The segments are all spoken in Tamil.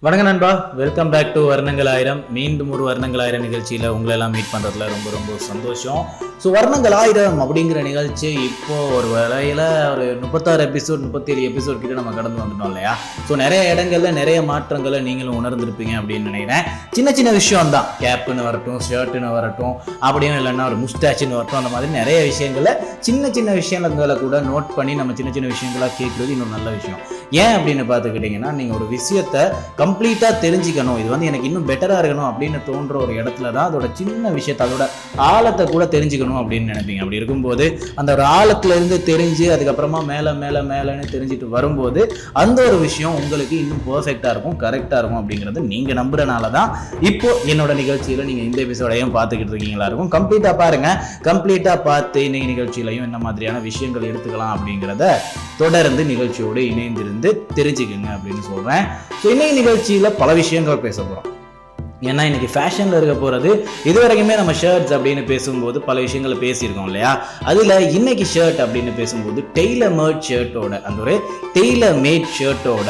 வணக்கம் நண்பா, வெல்கம் பேக் டு வர்ணங்கள் ஆயிரம். மீண்டும் ஒரு வர்ணங்கள் ஆயிரம் நிகழ்ச்சியில் உங்களெல்லாம் மீட் பண்ணுறதுல ரொம்ப ரொம்ப சந்தோஷம். ஸோ வர்ணங்கள் ஆயிரம் அப்படிங்கிற நிகழ்ச்சி இப்போது ஒரு வேளையில் ஒரு 36 எபிசோட் 37 எபிசோட் கிட்ட நம்ம கடந்து வந்துட்டோம் இல்லையா? ஸோ நிறைய இடங்கள்ல நிறைய மாற்றங்களை நீங்களும் உணர்ந்திருப்பீங்க அப்படின்னு நினைக்கிறேன். சின்ன சின்ன விஷயம் தான், கேப்புன்னு வரட்டும், ஷர்ட்டுன்னு வரட்டும், அப்படியும் இல்லைன்னா ஒரு முஸ்டாச்சுன்னு வரட்டும், அந்த மாதிரி நிறைய விஷயங்களை சின்ன சின்ன விஷயங்களை கூட நோட் பண்ணி நம்ம சின்ன சின்ன விஷயங்களாக கேட்குறது இன்னொரு நல்ல விஷயம். ஏன் அப்படின்னு பார்த்துக்கிட்டிங்கன்னா, நீங்கள் ஒரு விஷயத்தை கம்ப்ளீட்டாக தெரிஞ்சுக்கணும், இது வந்து எனக்கு இன்னும் பெட்டராக இருக்கணும் அப்படின்னு தோன்ற ஒரு இடத்துல தான் அதோட சின்ன விஷயத்தை, அதோட ஆழத்தை கூட தெரிஞ்சுக்கணும் அப்படின்னு நினைப்பீங்க. அப்படி இருக்கும்போது அந்த ஒரு ஆழத்துலேருந்து தெரிஞ்சு அதுக்கப்புறமா மேலேன்னு தெரிஞ்சுட்டு வரும்போது அந்த ஒரு விஷயம் உங்களுக்கு இன்னும் பர்ஃபெக்டாக இருக்கும், கரெக்டாக இருக்கும் அப்படிங்கிறது நீங்கள் நம்புறனால தான் இப்போ என்னோட நிகழ்ச்சியில் நீங்கள் இந்த எபிசோடையும் பார்த்துக்கிட்டு இருக்கீங்களா இருக்கும். கம்ப்ளீட்டாக பாருங்கள், கம்ப்ளீட்டாக பார்த்து இன்னைக்கு நிகழ்ச்சியிலையும் என்ன மாதிரியான விஷயங்கள் எடுத்துக்கலாம் அப்படிங்கிறத தொடர்ந்து நிகழ்ச்சியோடு இணைந்திருந்து தெரிஞ்சுக்குங்க அப்படின்னு சொல்கிறேன். ஸோ இன்னைக்கு நிகழ்ச்சியில் பல விஷயங்கள் பேச போகிறோம். ஏன்னா இன்னைக்கு ஃபேஷனில் இருக்க போகிறது, இது வரைக்குமே நம்ம ஷர்ட்ஸ் அப்படின்னு பேசும்போது பல விஷயங்களை பேசியிருக்கோம் இல்லையா? அதில் இன்னைக்கு ஷர்ட் அப்படின்னு பேசும்போது டெய்லர் மேட் ஷர்ட்டோட, அந்த ஒரு டெய்லர் மேட் ஷர்ட்டோட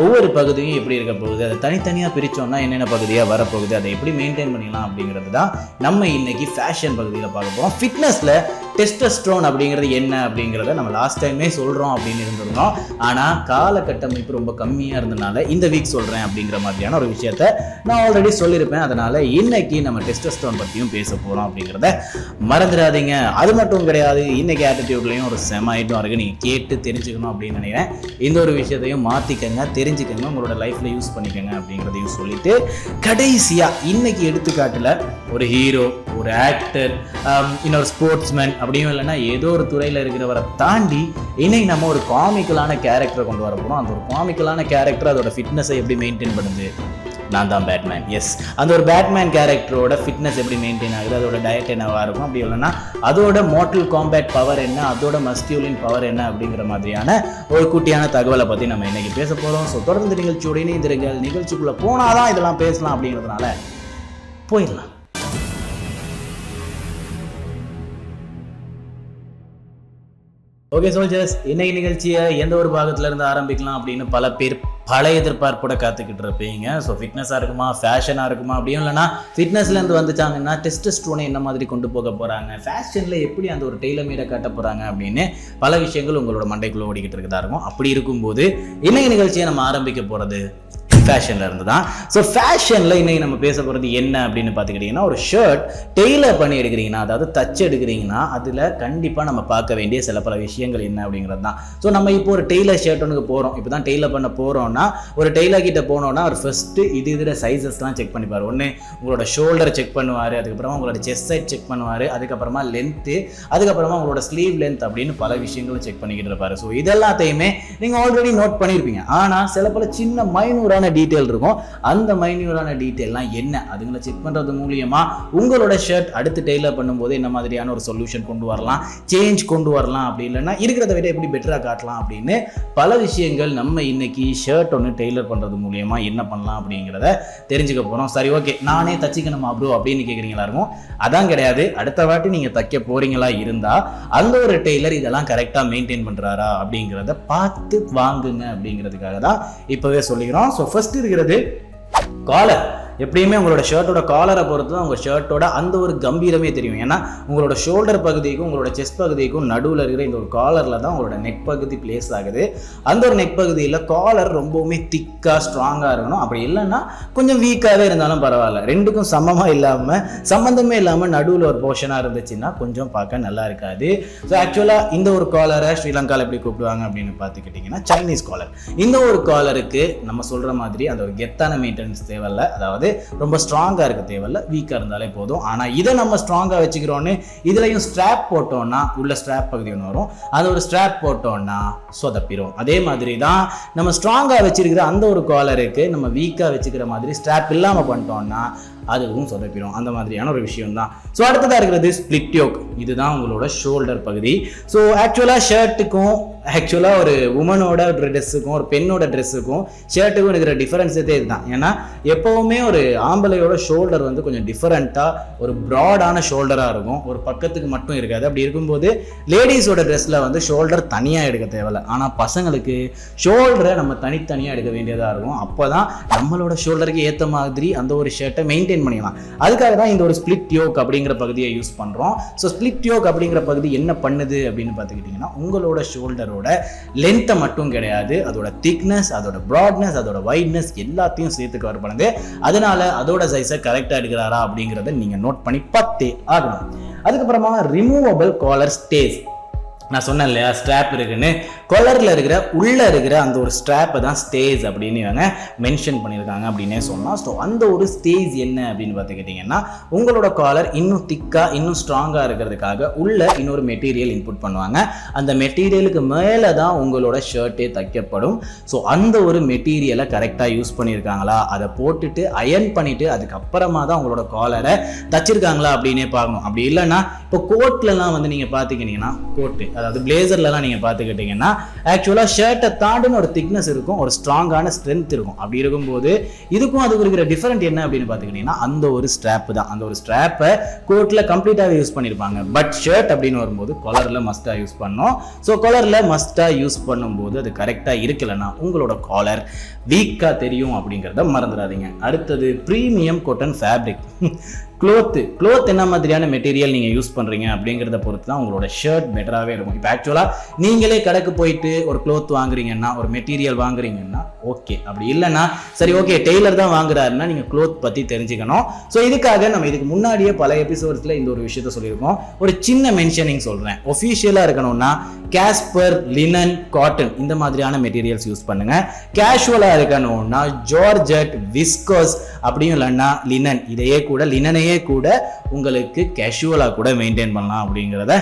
ஒவ்வொரு பகுதியும் எப்படி இருக்க போகுது, அதை தனித்தனியாக பிரித்தோம்னா என்னென்ன பகுதியாக வரப்போகுது, அதை எப்படி மெயின்டைன் பண்ணிக்கலாம் அப்படிங்கிறது தான் நம்ம இன்னைக்கு ஃபேஷன் பகுதியில் பார்க்க போகிறோம். ஃபிட்னஸில் டெஸ்டோஸ்டெரோன் அப்படிங்கிறது என்ன அப்படிங்கிறத நம்ம லாஸ்ட் டைமே சொல்கிறோம் அப்படின்னு இருந்திருந்தோம். ஆனால் கால கட்டமைப்பு ரொம்ப கம்மியாக இருந்தனால இந்த வீக் சொல்கிறேன் அப்படிங்கிற மாதிரியான ஒரு விஷயத்த நான் ஆல்ரெடி சொல்லியிருப்பேன். அதனால் இன்னைக்கு நம்ம டெஸ்டோஸ்டெரோன் பற்றியும் பேச போகிறோம் அப்படிங்கிறத மறந்துடாதீங்க. அது மட்டும் கிடையாது, இன்னைக்கு ஆட்டிடியூட்லையும் ஒரு செம ஐட்டம் இருக்குது, நீங்கள் கேட்டு தெரிஞ்சுக்கணும் அப்படின்னு நினைக்கிறேன். இந்த ஒரு விஷயத்தையும் மாற்றிக்கங்க, தெரிஞ்சுக்கங்க, உங்களோட லைஃப்பில் யூஸ் பண்ணிக்கங்க அப்படிங்கிறதையும் சொல்லிட்டு கடைசியாக இன்னைக்கு எடுத்துக்காட்டில் ஒரு ஹீரோ, ஒரு ஆக்டர், இன்னொரு ஸ்போர்ட்ஸ்மேன் அப்படியும் இல்லைன்னா ஏதோ ஒரு துறையில் இருக்கிறவரை தாண்டி இன்னைக்கு நம்ம ஒரு காமிக்கலான கேரக்டரை கொண்டு வர போகிறோம். அந்த ஒரு காமிக்கலான கேரக்டர் அதோட ஃபிட்னஸை எப்படி மெயின்டைன் பண்ணுது? நான் தான் பேட்மேன். எஸ், அந்த ஒரு பேட்மேன் கேரக்டரோட ஃபிட்னஸ் எப்படி மெயின்டைன் ஆகுது, அதோட டயட் என்னவாக இருக்கும், அப்படி இல்லைன்னா அதோட மோர்டல் காம்பேட் பவர் என்ன, அதோட மஸ்கியூலின் பவர் என்ன அப்படிங்கிற மாதிரியான ஒரு குட்டியான தகவலை பற்றி நம்ம இன்னைக்கு பேச போகிறோம். ஸோ தொடர்ந்து நிகழ்ச்சியோட இணைந்திருங்கள். நிகழ்ச்சிக்குள்ளே போனாதான் இதெல்லாம் பேசலாம் அப்படிங்கிறதுனால போயிடலாம். ஓகே சோல்ஜர்ஸ், இன்னைக்கு நிகழ்ச்சியை எந்த ஒரு பாகத்துல இருந்து ஆரம்பிக்கலாம் அப்படின்னு பல பேர் பல எதிர்பார்ப்போட காத்துக்கிட்டு இருப்பீங்க. ஸோ ஃபிட்னஸாக இருக்குமா, ஃபேஷனாக இருக்குமா, அப்படியும் இல்லைனா ஃபிட்னஸ்லேருந்து வந்துட்டாங்கன்னா டெஸ்டோஸ்டெரோனை என்ன மாதிரி கொண்டு போக போகிறாங்க, ஃபேஷனில் எப்படி அந்த ஒரு டெய்லர் மேடை காட்ட போகிறாங்க அப்படின்னு பல விஷயங்கள் உங்களோட மண்டைக்குள்ளே ஓடிக்கிட்டு இருக்குதா இருக்கும். அப்படி இருக்கும்போது இன்னைக்கு நிகழ்ச்சியை நம்ம ஆரம்பிக்க போகிறது ஃபேஷனில் இருந்து தான். ஸோ ஃபேஷனில் இன்னைக்கு நம்ம பேச போகிறது என்ன அப்படின்னு பார்த்துக்கிட்டிங்கன்னா, ஒரு ஷர்ட் டெய்லர் பண்ணி எடுக்கிறீங்கன்னா, அதாவது தச்சு எடுக்கிறீங்கன்னா அதில் கண்டிப்பாக நம்ம பார்க்க வேண்டிய சில பல விஷயங்கள் என்ன அப்படிங்கிறது தான். ஸோ நம்ம இப்போ ஒரு டெய்லர் ஷர்ட் ஒன்றுக்கு போகிறோம், இப்போ தான் டெய்லர் பண்ண போகிறோம்னா ஒரு டெய்லர் கிட்ட போனோம்னா அவர் ஃபஸ்ட்டு இதில் சைஸஸ்லாம் செக் பண்ணிப்பார். ஒன்று உங்களோட ஷோல்டரை செக் பண்ணுவார், அதுக்கப்புறமா உங்களோட செஸ்ட் சைட் செக் பண்ணுவார், அதுக்கப்புறமா லென்த்து, அதுக்கப்புறமா உங்களோட ஸ்லீவ் லென்த் அப்படின்னு பல விஷயங்களும் செக் பண்ணிக்கிட்டு இருப்பார். ஸோ இதெல்லாத்தையுமே நீங்கள் ஆல்ரெடி நோட் பண்ணியிருப்பீங்க. ஆனால் சில பல சின்ன மைனூரான டீட்டெயில் இருக்கும். அந்த மைன்யூரான டீட்டெயில்லாம் என்ன, அதுங்களை செக் பண்றது மூலியமா உங்களோட ஷர்ட் அடுத்து டெய்லர் பண்ணும்போது என்ன மாதிரியான ஒரு சொல்யூஷன் கொண்டு வரலாம், சேஞ்ச் கொண்டு வரலாம், அப்படி இல்லைன்னா இருக்கிறத விட எப்படி பெட்டரா காட்டலாம் அப்படின்னு பல விஷயங்கள் நம்ம இன்னைக்கு ஷர்ட் ஒன்று டெய்லர் பண்றது மூலியமா என்ன பண்ணலாம் அப்படிங்கிறத தெரிஞ்சுக்க போறோம். சரி, ஓகே, நானே தச்சிக்கணுமா ப்ரோ அப்படின்னு கேட்குறீங்களா இருக்கும். அதான் கிடையாது. அடுத்த வாட்டி நீங்க தைக்க போறீங்களா இருந்தா அந்த ஒரு டெய்லர் இதெல்லாம் கரெக்டா மெயின்டைன் பண்றாரா அப்படிங்கிறத பார்த்து வாங்குங்க அப்படிங்கிறதுக்காக தான் இப்பவே சொல்லிக்கிறோம். ஸோ ஃபர்ஸ்ட் இருக்கிறது காலர். எப்படியுமே உங்களோட ஷர்ட்டோட காலரை பொறுத்து தான் உங்கள் ஷர்ட்டோட அந்த ஒரு கம்பீரமே தெரியும். ஏன்னா உங்களோட ஷோல்டர் பகுதிக்கும் உங்களோட செஸ்ட் பகுதிக்கும் நடுவில் இருக்கிற இந்த ஒரு காலரில் தான் உங்களோட நெக் பகுதி பிளேஸ் ஆகுது. அந்த ஒரு நெக் பகுதியில் காலர் ரொம்பவுமே திக்காக ஸ்ட்ராங்காக இருக்கணும். அப்படி இல்லைன்னா கொஞ்சம் வீக்காகவே இருந்தாலும் பரவாயில்ல, ரெண்டுக்கும் சமமாக இல்லாமல் சம்மந்தமே இல்லாமல் நடுவில் ஒரு போர்ஷனாக இருந்துச்சுன்னா கொஞ்சம் பார்க்க நல்லா இருக்காது. ஸோ ஆக்சுவலாக இந்த ஒரு காலரை ஸ்ரீலங்காவில் எப்படி கூப்பிடுவாங்க அப்படின்னு பார்த்துக்கிட்டிங்கன்னா சைனீஸ் காலர். இந்த ஒரு காலருக்கு நம்ம சொல்கிற மாதிரி அந்த ஒரு கெத்தான மெயின்டெனன்ஸ் தேவையில்லை, அதாவது ரொம்ப ஸ்ட்ராங்கா இருக்க தேவையில்ல, வீக்கா இருந்தாலே போதும். ஆனா இதை நம்ம ஸ்ட்ராங்கா வச்சுக்கிறோன்னு இதுலயும் ஸ்ட்ராப் போட்டோம்னா உள்ள ஸ்ட்ராப் பகுதி ஒன்று வரும், அது ஒரு ஸ்ட்ராப் போட்டோம்னா சொதப்பிடும். அதே மாதிரி தான் நம்ம ஸ்ட்ராங்கா வச்சிருக்கிற அந்த ஒரு காலருக்கு நம்ம வீக்கா வச்சுக்கிற மாதிரி ஸ்ட்ராப் இல்லாம பண்ணிட்டோம்னா அதுவும் சொதப்பிடும். அந்த மாதிரியான ஒரு விஷயம் தான். ஸோ அடுத்ததாக இருக்கிறது ஸ்பிளிட் யோக். இதுதான் உங்களோட ஷோல்டர் பகுதி. ஸோ ஆக்சுவலாக ஷர்ட்டுக்கும் ஆக்சுவலாக ஒரு உமனோட ஒரு ட்ரெஸ்ஸுக்கும் ஒரு பெண்ணோட ட்ரெஸ்ஸுக்கும் ஷர்ட்டுக்கும் இருக்கிற டிஃபரன்ஸே இதுதான். ஏன்னா எப்போவுமே ஒரு ஆம்பளையோட ஷோல்டர் வந்து கொஞ்சம் டிஃபரெண்ட்டாக ஒரு ப்ராடான ஷோல்டராக இருக்கும், ஒரு பக்கத்துக்கு மட்டும் இருக்காது. அப்படி இருக்கும்போது லேடிஸோட ட்ரெஸ்ஸில் வந்து ஷோல்டர் தனியாக எடுக்க தேவையில்லை. ஆனால் பசங்களுக்கு ஷோல்டரை நம்ம தனித்தனியாக எடுக்க வேண்டியதாக இருக்கும். அப்போ தான் நம்மளோட ஷோல்டருக்கு ஏற்ற மாதிரி அந்த ஒரு ஷர்ட்டை மெயின்டைன் பண்ணிடலாம். அதுக்காக தான் இந்த ஒரு ஸ்பிளிட் யோக் அப்படிங்கிற பகுதியை யூஸ் பண்ணுறோம். ஸோ ஸ்பிளிட் யோக் அப்படிங்கிற பகுதி என்ன பண்ணுது அப்படின்னு பார்த்துக்கிட்டிங்கன்னா, உங்களோட ஷோல்டரோட லென்த்தை மட்டும் கிடையாது, அதோட திக்னஸ், அதோட ப்ராட்னஸ், அதோட வைட்னஸ் எல்லாத்தையும் சேர்த்து கவர் பண்ணுது. அதனால அதோட சைஸை கரெக்டாக எடுக்கிறாரா அப்படிங்கிறத நீங்கள் நோட் பண்ணி பார்த்தே ஆகணும். அதுக்கப்புறமா ரிமூவபிள் காலர் ஸ்டேஸ். நான் சொன்னேன் இல்லையா ஸ்ட்ராப் இருக்குன்னு, கொலரில் இருக்கிற உள்ளே இருக்கிற அந்த ஒரு ஸ்ட்ராப்பை தான் ஸ்டேஜ் அப்படின்னு இவங்க மென்ஷன் பண்ணியிருக்காங்க அப்படின்னே சொல்லலாம். ஸோ அந்த ஒரு ஸ்டேஜ் என்ன அப்படின்னு பார்த்துக்கிட்டிங்கன்னா, உங்களோட காலர் இன்னும் திக்காக இன்னும் ஸ்ட்ராங்காக இருக்கிறதுக்காக உள்ள இன்னொரு மெட்டீரியல் இன்புட் பண்ணுவாங்க. அந்த மெட்டீரியலுக்கு மேலே தான் உங்களோட ஷர்ட்டே தைக்கப்படும். ஸோ அந்த ஒரு மெட்டீரியலை கரெக்டாக யூஸ் பண்ணியிருக்காங்களா, அதை போட்டுட்டு அயர்ன் பண்ணிவிட்டு அதுக்கப்புறமா தான் உங்களோட காலரை தச்சிருக்காங்களா அப்படின்னே பார்க்கணும். அப்படி இல்லைன்னா இப்போ கோட்லலாம் வந்து நீங்கள் பார்த்துக்கிட்டிங்கன்னா, கோட்டு அதாவது பிளேசர்லாம் நீங்கள் பார்த்துக்கிட்டிங்கன்னா ஆக்சுவலாக ஷர்ட்டை தாண்டின ஒரு திக்னஸ் இருக்கும், ஒரு ஸ்ட்ராங்கான ஸ்ட்ரென்த் இருக்கும். அப்படி இருக்கும்போது இதுக்கும் அதுக்கு இருக்கிற டிஃபரெண்ட் என்ன அப்படின்னு பார்த்துக்கிட்டிங்கன்னா, அந்த ஒரு ஸ்ட்ராப் தான். அந்த ஒரு ஸ்ட்ராப்பை கோட்டில் கம்ப்ளீட்டாகவே யூஸ் பண்ணியிருப்பாங்க. பட் ஷர்ட் அப்படின்னு வரும்போது கொலரில் மஸ்ட்டாக யூஸ் பண்ணோம். ஸோ கொலரில் மஸ்ட்டாக யூஸ் பண்ணும்போது அது கரெக்டாக இருக்கலைன்னா உங்களோட காலர் வீக்காக தெரியும் அப்படிங்கிறத மறந்துடாதீங்க. அடுத்தது ப்ரீமியம் காட்டன் ஃபேப்ரிக். க்ளோத் என்ன மாதிரியான மெட்டீரியல் நீங்கள் யூஸ் பண்ணுறீங்க அப்படிங்கிறத பொறுத்து தான் உங்களோட ஷர்ட் பெட்டராகவே இருக்கும். இப்போ ஆக்சுவலாக நீங்களே கடைக்கு போயிட்டு ஒரு க்ளோத் வாங்குறீங்கன்னா, ஒரு மெட்டீரியல் வாங்குறீங்கன்னா ஓகே, அப்படி இல்லைன்னா சரி ஓகே டெய்லர் தான் வாங்குறாருன்னா நீங்கள் க்ளோத் பற்றி தெரிஞ்சுக்கணும். ஸோ இதுக்காக நம்ம இதுக்கு முன்னாடியே பல எபிசோட்ஸில் இந்த ஒரு விஷயத்த சொல்லியிருக்கோம். ஒரு சின்ன மென்ஷனிங் சொல்கிறேன். ஒஃபிஷியலாக இருக்கணும்னா காஸ்பர், லினன், காட்டன் இந்த மாதிரியான மெட்டீரியல்ஸ் யூஸ் பண்ணுங்க. கேஷுவலாக இருக்கணும்னா ஜார்ஜெட், விஸ்கோஸ் அப்படியும் இல்லைன்னா லினன், லினனையே கூட உங்களுக்கு கேஷுவலாக கூட மெயின்டைன் பண்ணலாம் அப்படிங்கிறத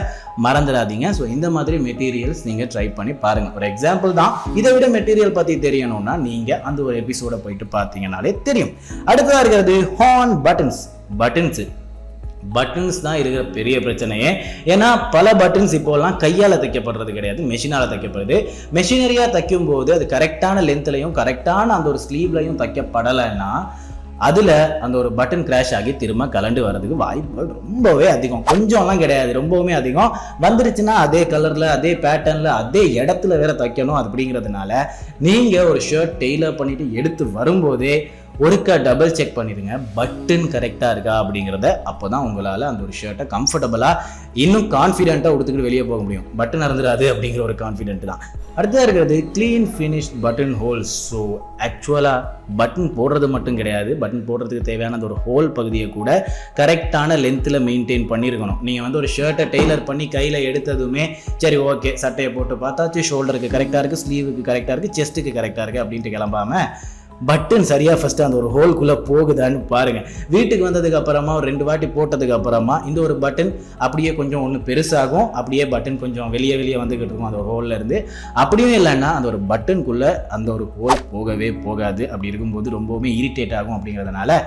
மறந்துடாதீங்க. ஸோ இந்த மாதிரி மெட்டீரியல்ஸ் நீங்கள் ட்ரை பண்ணி பாருங்கள். ஒரு எக்ஸாம்பிள் தான். இதை விட மெட்டீரியல் பற்றி தெரியணும்னா நீங்கள் அந்த ஒரு எபிசோடை போயிட்டு பார்த்தீங்கன்னாலே தெரியும். அடுத்ததாக இருக்கிறது ஹார்ன் பட்டன்ஸ் தான் இருக்கிற பெரிய பிரச்சனையே. ஏன்னா பல பட்டன்ஸ் இப்போலாம் கையால் தைக்கப்படுறது கிடையாது, மெஷினால் தைக்கப்படுது. மெஷினரியாக தைக்கும் போது அது கரெக்டான லென்த்லையும் கரெக்டான அந்த ஒரு ஸ்லீவ்லையும் தைக்கப்படலைன்னா அதில் அந்த ஒரு பட்டன் கிராஷ் ஆகி திரும்ப கலண்டு வர்றதுக்கு வாய்ப்புகள் ரொம்பவே அதிகம். கொஞ்சம்லாம் கிடையாது, ரொம்பவுமே அதிகம். வந்துருச்சுன்னா அதே கலரில், அதே பேட்டர்னில், அதே இடத்துல வேற தைக்கணும். அப்படிங்கிறதுனால நீங்கள் ஒரு ஷர்ட் டெய்லர் பண்ணிட்டு எடுத்து வரும்போதே ஒருக்கா டபுள் செக் பண்ணிடுங்க, பட்டன் கரெக்டாக இருக்கா அப்படிங்கிறத. அப்போ தான் உங்களால் அந்த ஒரு ஷர்ட்டை கம்ஃபர்டபுளாக இன்னும் கான்ஃபிடென்ட்டாக உடுத்துக்கிட்டு வெளியே போக முடியும். பட்டன் இறந்துடாது அப்படிங்கிற ஒரு கான்ஃபிடென்ட் தான். அடுத்ததாக இருக்கிறது clean finished button holes. So ஆக்சுவலாக பட்டன் போடுறது மட்டும் கிடையாது, பட்டன் போடுறதுக்கு தேவையான அந்த ஒரு ஹோல் பகுதியை கூட கரெக்டான லென்த்தில் மெயின்டைன் பண்ணியிருக்கணும். நீங்கள் வந்து ஒரு ஷர்ட்டை டெய்லர் பண்ணி கையில் எடுத்ததுமே சரி ஓகே சட்டையை போட்டு பார்த்தாச்சு, ஷோல்டருக்கு கரெக்டாக இருக்குது, ஸ்லீவுக்கு கரெக்டாக இருக்குது, செஸ்ட்டுக்கு கரெக்டாக இருக்குது அப்படின்ட்டு கிளம்பாமல் பட்டன் சரியாக ஃபஸ்ட்டு அந்த ஒரு ஹோல்குள்ளே போகுதான்னு பாருங்கள். வீட்டுக்கு வந்ததுக்கு அப்புறமா ஒரு 2 வாட்டி போட்டதுக்கு அப்புறமா இந்த ஒரு பட்டன் அப்படியே கொஞ்சம் ஒன்று பெருசாகும், அப்படியே பட்டன் கொஞ்சம் வெளியே வந்துக்கிட்டு இருக்கும் அந்த ஒரு ஹோலில் இருந்து. அப்படியும் இல்லைன்னா அந்த ஒரு பட்டனுக்குள்ளே அந்த ஒரு ஹோல் போகவே போகாது. அப்படி இருக்கும்போது ரொம்பவுமே இரிட்டேட் ஆகும். அப்படிங்கிறதுனால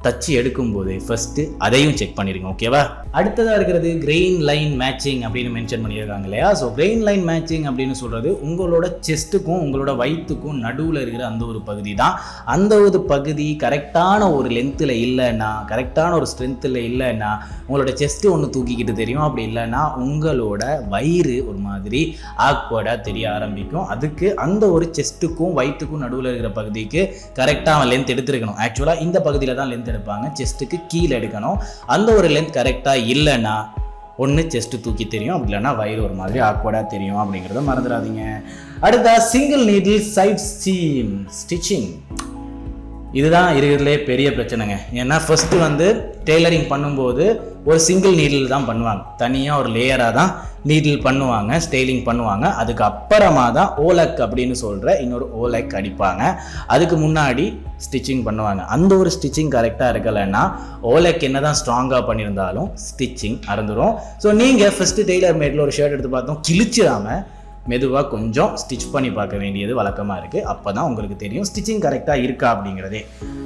தச்சு எடுக்கும்போது ஃபர்ஸ்ட்டு அதையும் செக் பண்ணிடுங்க. ஓகேவா? அடுத்ததாக இருக்கிறது கிரெயின் லைன் மேட்சிங் அப்படின்னு மென்ஷன் பண்ணியிருக்காங்க இல்லையா? ஸோ கிரெயின் லைன் மேட்சிங் அப்படின்னு சொல்கிறது உங்களோட செஸ்ட்டுக்கும் உங்களோட வயிற்றுக்கும் நடுவில் இருக்கிற அந்த ஒரு பகுதி தான். அந்த ஒரு பகுதி கரெக்டான ஒரு லென்த்தில் இல்லைன்னா, கரெக்டான ஒரு ஸ்ட்ரென்த்தில் இல்லைன்னா உங்களோட செஸ்ட்டு ஒன்று தூக்கிக்கிட்டு தெரியும். அப்படி இல்லைன்னா உங்களோட வயிறு ஒரு மாதிரி ஆக்வர்டாக தெரிய ஆரம்பிக்கும். அதுக்கு அந்த ஒரு செஸ்ட்டுக்கும் வயிற்றுக்கும் நடுவில் இருக்கிற பகுதிக்கு கரெக்டாக லென்த் எடுத்துருக்கணும். ஆக்சுவலாக இந்த பகுதியில் தான் லென்த் எடுப்பாங்க, செஸ்ட்டுக்கு கீழே எடுக்கணும். அந்த ஒரு லென்த் கரெக்டாக இல்லைன்னா ஒன்று செஸ்ட்டு தூக்கி தெரியும், அப்படி இல்லைன்னா வயிறு ஒரு மாதிரி ஆக்வர்டாக தெரியும். அப்படிங்கிறத மறந்துடாதீங்க. அடுத்த single needle side seam stitching. இதுதான் இருக்கிறதுலே பெரிய பிரச்சனைங்க. ஏன்னா ஃபர்ஸ்ட்டு வந்து டெய்லரிங் பண்ணும்போது ஒரு சிங்கிள் நீடில் தான் பண்ணுவாங்க, தனியாக ஒரு லேயராக தான் நீடில் பண்ணுவாங்க, ஸ்டைலிங் பண்ணுவாங்க. அதுக்கு அப்புறமா தான் ஓலக் அப்படின்னு சொல்கிற இன்னொரு ஓலக் அடிப்பாங்க. அதுக்கு முன்னாடி ஸ்டிச்சிங் பண்ணுவாங்க. அந்த ஒரு ஸ்டிச்சிங் கரெக்டாக இருக்கலைன்னா ஓலக் என்ன தான் ஸ்ட்ராங்காக பண்ணியிருந்தாலும் ஸ்டிச்சிங் அறந்துடும். ஸோ நீங்கள் ஃபஸ்ட்டு டெய்லர் மேட்டில் ஒரு ஷர்ட் எடுத்து பார்த்தோம், கிழிச்சிடாமல் மெதுவாக கொஞ்சம் ஸ்டிச் பண்ணி பார்க்க வேண்டியது வழக்கமாக இருக்குது. அப்போ தான் உங்களுக்கு தெரியும் ஸ்டிச்சிங் கரெக்டாக இருக்கா அப்படிங்கிறதே.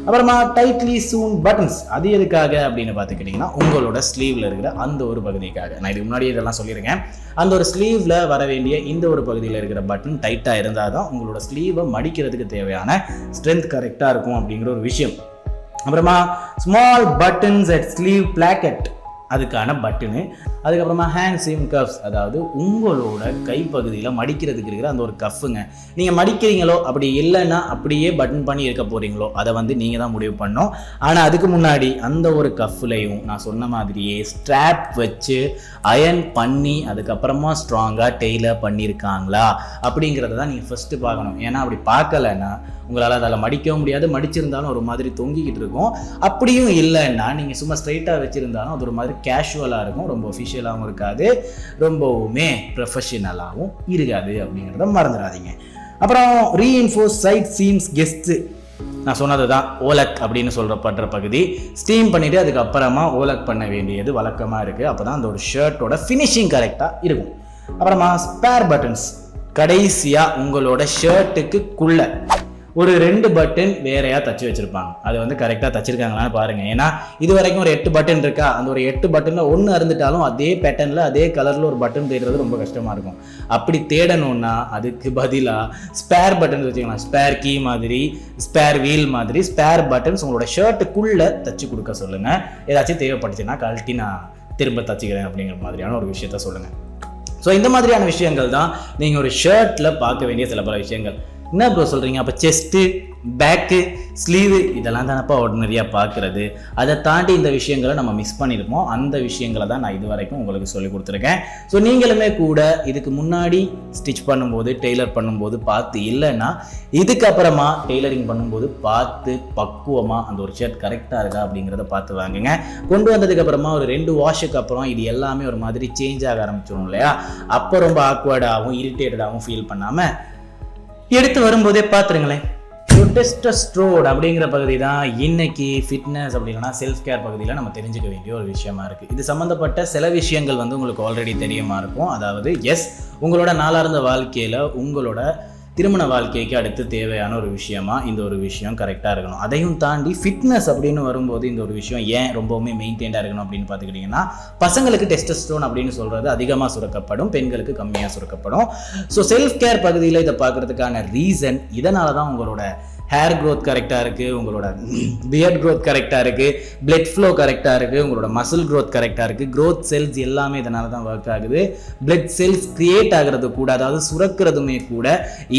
அப்புறமா டைட்லி சூன் பட்டன்ஸ், அது எதுக்காக அப்படின்னு பார்த்துக்கிட்டிங்கன்னா உங்களோட ஸ்லீவில் இருக்கிற அந்த ஒரு பகுதிக்காக. நான் இதுக்கு முன்னாடி இதெல்லாம் சொல்லியிருக்கேன். அந்த ஒரு ஸ்லீவில் வர வேண்டிய இந்த ஒரு பகுதியில் இருக்கிற பட்டன் டைட்டாக இருந்தால் தான் உங்களோட ஸ்லீவை மடிக்கிறதுக்கு தேவையான ஸ்ட்ரென்த் கரெக்டாக இருக்கும் அப்படிங்கிற ஒரு விஷயம். அப்புறமா small buttons at sleeve Plackett, அதுக்கான பட்டனு. அதுக்கப்புறமா ஹேண்ட் சீம் கஃப்ஸ், அதாவது உங்களோட கைப்பகுதியில் மடிக்கிறதுக்கு இருக்கிற அந்த ஒரு கஃப்புங்க. நீங்கள் மடிக்கிறீங்களோ அப்படி இல்லைன்னா அப்படியே பட்டன் பண்ணி இருக்க போகிறீங்களோ அதை வந்து நீங்கள் தான் முடிவு பண்ணோம். ஆனால் அதுக்கு முன்னாடி அந்த ஒரு கஃப்லையும் நான் சொன்ன மாதிரியே ஸ்ட்ராப் வச்சு அயன் பண்ணி அதுக்கப்புறமா ஸ்ட்ராங்காக டெய்லர் பண்ணியிருக்காங்களா அப்படிங்கிறத தான் நீங்கள் ஃபஸ்ட்டு பார்க்கணும். ஏன்னா அப்படி பார்க்கலைன்னா உங்களால் அதில் மடிக்கவும் முடியாது, மடிச்சிருந்தாலும் ஒரு மாதிரி தொங்கிக்கிட்டு இருக்கும். அப்படியும் இல்லைன்னா நீங்கள் சும்மா ஸ்ட்ரைட்டாக வச்சுருந்தாலும் அது ஒரு மாதிரி கேஷுவலாக இருக்கும், ரொம்ப ஒஃபிஷியலாகவும் இருக்காது, ரொம்பவுமே ப்ரொஃபஷனலாகவும் இருக்காது அப்படிங்கிறத மறந்துடாதீங்க. அப்புறம் ரீஇன்ஃபோர்ஸ் சைட் சீம்ஸ் கெஸ்ட்டு, நான் சொன்னது தான் ஓலக் அப்படின்னு சொல்கிறப்படுற பகுதி. ஸ்டீம் பண்ணிவிட்டு அதுக்கப்புறமா ஓலக் பண்ண வேண்டியது வழக்கமாக இருக்குது. அப்போ தான் அந்த ஒரு ஷர்ட்டோட ஃபினிஷிங் கரெக்டாக இருக்கும். அப்புறமா ஸ்பேர் பட்டன்ஸ், கடைசியாக உங்களோட ஷர்ட்டுக்குள்ளே ஒரு 2 பட்டன் வேறையாக தச்சு வச்சுருப்பாங்க. அது வந்து கரெக்டாக தச்சிருக்காங்களான்னு பாருங்கள். ஏன்னா இது வரைக்கும் ஒரு 8 பட்டன் இருக்கா, அந்த ஒரு 8 பட்டனில் ஒன்று அறுந்துட்டாலும் அதே பேட்டர்னில் அதே கலரில் ஒரு பட்டன் தேடுறது ரொம்ப கஷ்டமாக இருக்கும். அப்படி தேடணும்னா அதுக்கு பதிலாக ஸ்பேர் பட்டன் வச்சுக்கலாம். ஸ்பேர் கீ மாதிரி, ஸ்பேர் வீல் மாதிரி ஸ்பேர் பட்டன்ஸ் உங்களோட ஷர்ட்டுக்குள்ளே தச்சு கொடுக்க சொல்லுங்கள். ஏதாச்சும் தேவைப்பட்டுச்சுன்னா கழட்டி நான் திரும்ப தச்சுக்கிறேன் அப்படிங்கிற மாதிரியான ஒரு விஷயத்த சொல்லுங்கள். ஸோ இந்த மாதிரியான விஷயங்கள் தான் நீங்கள் ஒரு ஷர்ட்டில் பார்க்க வேண்டிய சில பல விஷயங்கள். என்ன ப்ரோ சொல்கிறீங்க, அப்போ செஸ்ட்டு, பேக்கு, ஸ்லீவு இதெல்லாம் தானப்பா ஆர்டினரியாக பார்க்குறது. அதை தாண்டி இந்த விஷயங்களை நம்ம மிஸ் பண்ணியிருப்போம். அந்த விஷயங்களை தான் நான் இது வரைக்கும் உங்களுக்கு சொல்லி கொடுத்துருக்கேன். ஸோ நீங்களுமே கூட இதுக்கு முன்னாடி ஸ்டிச் பண்ணும்போது, டெய்லர் பண்ணும்போது பார்த்து இல்லைன்னா இதுக்கப்புறமா டெய்லரிங் பண்ணும்போது பார்த்து பக்குவமாக அந்த ஒரு ஷர்ட் கரெக்டாக இருக்கா அப்படிங்கிறத பார்த்து வாங்குங்க. கொண்டு வந்ததுக்கப்புறமா ஒரு 2 வாஷுக்கு அப்புறம் இது எல்லாமே ஒரு மாதிரி சேஞ்ச் ஆக ஆரம்பிச்சிடும் இல்லையா, அப்போ ரொம்ப ஆக்வர்டாகவும் இரிட்டேட்டடாகவும் ஃபீல் பண்ணாமல் எடுத்து வரும்போதே பார்த்துருங்களேன். டெஸ்டோஸ்டெரோன் அப்படிங்கிற பகுதி தான் இன்னைக்கு ஃபிட்னஸ் அப்படின்னா செல்ஃப் கேர் பகுதியில் நம்ம தெரிஞ்சுக்க வேண்டிய ஒரு விஷயமா இருக்குது. இது சம்மந்தப்பட்ட சில விஷயங்கள் வந்து உங்களுக்கு ஆல்ரெடி தெரியுமா இருக்கும். அதாவது உங்களோட நாளார்ந்த வாழ்க்கையில் உங்களோட திருமண வாழ்க்கைக்கு அடுத்து தேவையான ஒரு விஷயமா இந்த ஒரு விஷயம் கரெக்டாக இருக்கணும். அதையும் தாண்டி ஃபிட்னஸ் அப்படின்னு வரும்போது இந்த ஒரு விஷயம் ஏன் ரொம்பவுமே மெயின்டைண்டாக இருக்கணும் அப்படின்னு பார்த்துக்கிட்டிங்கன்னா, பசங்களுக்கு டெஸ்டோஸ்டெரோன் அப்படின்னு சொல்கிறது அதிகமாக சுரக்கப்படும், பெண்களுக்கு கம்மியாக சுரக்கப்படும். ஸோ செல்ஃப் கேர் பகுதியில் இதை பார்க்குறதுக்கான ரீசன் இதனால தான் உங்களோட ஹேர் க்ரோத் கரெக்டாக இருக்குது, உங்களோட பியர்ட் க்ரோத் கரெக்டாக இருக்குது, பிளட் ஃப்ளோ கரெக்டாக இருக்குது, உங்களோட மசில் க்ரோத் கரெக்டாக இருக்குது, க்ரோத் செல்ஸ் எல்லாமே இதனால தான் ஒர்க் ஆகுது. பிளட் செல்ஸ் கிரியேட் ஆகிறது கூட, அதாவது சுரக்கிறதுமே கூட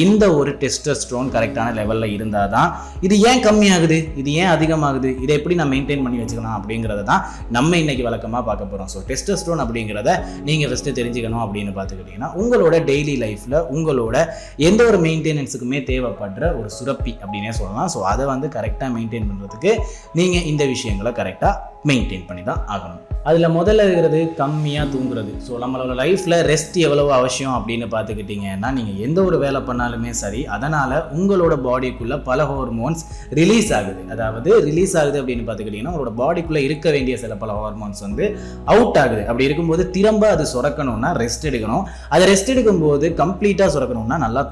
இந்த ஒரு டெஸ்டோஸ்டெரோன் கரெக்டான லெவலில் இருந்தால் தான். இது ஏன் கம்மியாகுது, இது ஏன் அதிகமாகுது, இதை எப்படி நான் மெயின்டைன் பண்ணி வச்சுக்கலாம் அப்படிங்கிறத தான் நம்ம இன்னைக்கு வழக்கமாக பார்க்க போகிறோம். ஸோ டெஸ்டோஸ்டெரோன் அப்படிங்கிறத நீங்கள் ஃபஸ்ட்டு தெரிஞ்சுக்கணும் அப்படின்னு பார்த்துக்கிட்டிங்கன்னா, உங்களோட டெய்லி லைஃப்பில் உங்களோட எந்த ஒரு மெயின்டெனன்ஸுக்குமே தேவைப்படுற ஒரு சுரப்பி அப்படின்னு சொல்லலாம். ஸோ அதை வந்து கரெக்டாக மெயின்டைன் பண்ணுறதுக்கு நீங்கள் இந்த விஷயங்களை கரெக்டாக மெயின்டைன் பண்ணி தான் ஆகணும். அதில் முதல்ல இருக்கிறது கம்மியாக தூங்குறது. ஸோ நம்மளோட லைஃப்பில் ரெஸ்ட் எவ்வளவு அவசியம் அப்படின்னு பார்த்துக்கிட்டிங்கன்னா, நீங்கள் எந்த ஒரு வேலை பண்ணாலுமே சரி, அதனால் உங்களோட பாடிக்குள்ளே பல ஹார்மோன்ஸ் ரிலீஸ் ஆகுது. அதாவது ரிலீஸ் ஆகுது அப்படின்னு பார்த்துக்கிட்டிங்கன்னா, உங்களோட பாடிக்குள்ளே இருக்க வேண்டிய சில பல ஹார்மோன்ஸ் வந்து அவுட் ஆகுது. அப்படி இருக்கும்போது திரும்ப அது சுரக்கணும்னா ரெஸ்ட் எடுக்கணும். அதை ரெஸ்ட் எடுக்கும்போது கம்ப்ளீட்டாக சுரக்கணும்னா நல்லா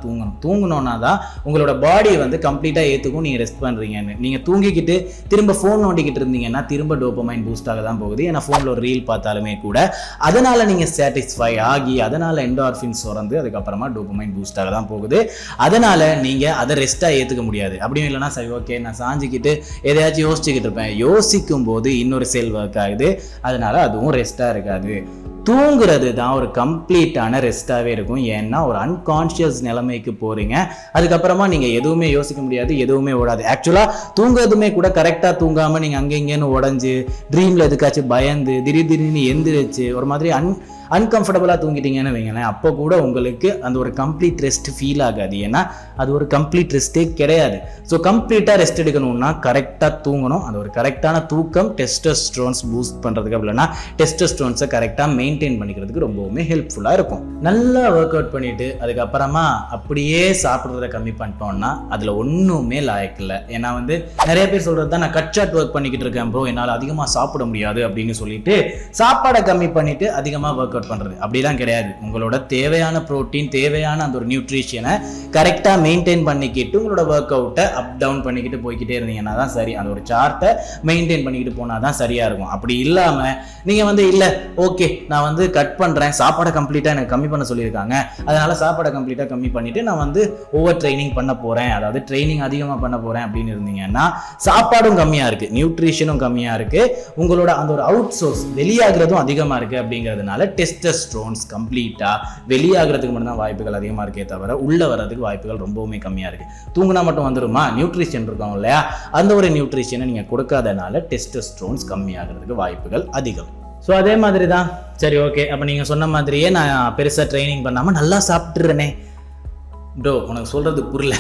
தூங்கணும்னா தான் உங்களோட பாடி வந்து கம்ப்ளீட்டாக ஏற்றுக்கும் நீங்கள் ரெஸ்ட் பண்ணுறீங்கன்னு. நீங்கள் தூங்கிக்கிட்டு திரும்ப ஃபோன் நோண்டிக்கிட்டு இருந்தீங்கன்னா திரும்ப டோபமைன் பூஸ்ட் ஆக தான் போகுது. ஏன்னா ஃபோனில் ஒரு ரீல் பார்த்தாலுமே கூட அதனால் நீங்கள் சாட்டிஸ்ஃபை ஆகி அதனால் என்டார்ஃபின்ஸ் சுரந்து அதுக்கப்புறமா டோபமைன் பூஸ்ட் ஆக தான் போகுது. அதனால் நீங்கள் அதை ரெஸ்ட்டாக ஏற்றுக்க முடியாது. அப்படியும் இல்லைனா சரி ஓகே நான் சாஞ்சிக்கிட்டு எதையாச்சும் யோசிச்சுக்கிட்டு இருப்பேன், யோசிக்கும் போது இன்னொரு செல் ஒர்க் ஆகுது, அதனால் அதுவும் ரெஸ்ட்டாக இருக்காது. தூங்குறது தான் ஒரு கம்ப்ளீட்டான ரெஸ்ட்டாகவே இருக்கும். ஏன்னா ஒரு அன்கான்ஷியஸ் நிலைமைக்கு போகிறீங்க, அதுக்கப்புறமா நீங்கள் எதுவுமே யோசிக்க முடியாது, எதுவுமே ஓடாது. ஆக்சுவலாக தூங்குறதுமே கூட கரெக்டாக தூங்காமல் நீங்கள் அங்கே இங்கேன்னு உடஞ்சி ட்ரீமில் எதுக்காச்சும் பயந்து திடீர்னு எந்திரிச்சு ஒரு மாதிரி அன்கம்ஃபர்டபுளாக தூங்கிட்டீங்கன்னு வைங்களேன், அப்போ கூட உங்களுக்கு அந்த ஒரு கம்ப்ளீட் ரெஸ்ட் ஃபீல் ஆகாது. ஏன்னா அது ஒரு கம்ப்ளீட் ரெஸ்ட்டே கிடையாது. ஸோ கம்ப்ளீட்டாக ரெஸ்ட் எடுக்கணும்னா கரெக்டாக தூங்கணும். அது ஒரு கரெக்டான தூக்கம் டெஸ்டோஸ்டெரோன்ஸ் பூஸ்ட் பண்ணுறதுக்கு, அப்படின்னா டெஸ்டோஸ்டெரோன்ஸை கரெக்டாக மெயின்டைன் பண்ணிக்கிறதுக்கு ரொம்பவுமே ஹெல்ப்ஃபுல்லாக இருக்கும். நல்லா ஒர்க் அவுட் பண்ணிவிட்டு அதுக்கப்புறமா அப்படியே சாப்பிட்றத கம்மி பண்ணிட்டோம்னா அதில் ஒன்றுமே லாயக்கில்லை. ஏன்னா வந்து நிறைய பேர் சொல்கிறது தான், நான் கட் ஷார்ட் ஒர்க் பண்ணிக்கிட்டு இருக்கேன் ப்ரோ, என்னால் அதிகமாக சாப்பிட முடியாது அப்படின்னு சொல்லிட்டு சாப்பாடை கம்மி பண்ணிவிட்டு அதிகமாக ஒர்க் அவுட் பண்ணுறது அப்படிலாம் கிடையாது. உங்களோட தேவையான ப்ரோட்டீன், தேவையான அந்த ஒரு நியூட்ரிஷனை கரெக்டாக மெயின்டைன் பண்ணிக்கிட்டு உங்களோட ஒர்க் அவுட்டை அப் டவுன் பண்ணிக்கிட்டு போய்கிட்டே இருந்தீங்கன்னா தான் சரி. அந்த ஒரு சார்ட்டை மெயின்டைன் பண்ணிக்கிட்டு போனால் தான் சரியாக இருக்கும். அப்படி இல்லாமல் நீங்கள் இல்லை ஓகே நான் கட் பண்ணுறேன், சாப்பாடை கம்ப்ளீட்டாக எனக்கு கம்மி பண்ண சொல்லியிருக்காங்க, அதனால் சாப்பாடை கம்ப்ளீட்டாக கம்மி பண்ணிவிட்டு நான் ஓவர் ட்ரைனிங் பண்ண போகிறேன், அதாவது ட்ரைனிங் அதிகமாக பண்ண போகிறேன் அப்படின்னு இருந்தீங்கன்னா சாப்பாடும் கம்மியாக இருக்குது, நியூட்ரிஷனும் கம்மியாக இருக்குது, உங்களோட அந்த ஒரு அவுட் சோர்ஸ் வெளியாகிறதும் அதிகமாக இருக்குது. அப்படிங்கிறதுனால டெஸ்டோஸ்டெரோன்ஸ் கம்ப்ளீட்டாக வெளியாகிறதுக்கு மட்டும்தான் வாய்ப்புகள் அதிகமாக இருக்கே தவிர உள்ளே வர்றதுக்கு வாய்ப்புகள் ரொம்பவுமே கம்மியாக இருக்குது. தூங்கினா மட்டும் வந்துருமா? நியூட்ரிஷன் இருக்கும் இல்லையா, அந்த ஒரு நியூட்ரிஷனை நீங்கள் கொடுக்காதனால டெஸ்டோஸ்டெரோன்ஸ் கம்மியாகிறதுக்கு வாய்ப்புகள் அதிகம். ஸோ அதே மாதிரி தான். சரி ஓகே, அப்போ நீங்கள் சொன்ன மாதிரியே நான் பெருசாக ட்ரைனிங் பண்ணாமல் நல்லா சாப்பிட்றேனே ப்ரோ, உனக்கு சொல்கிறது புரியல.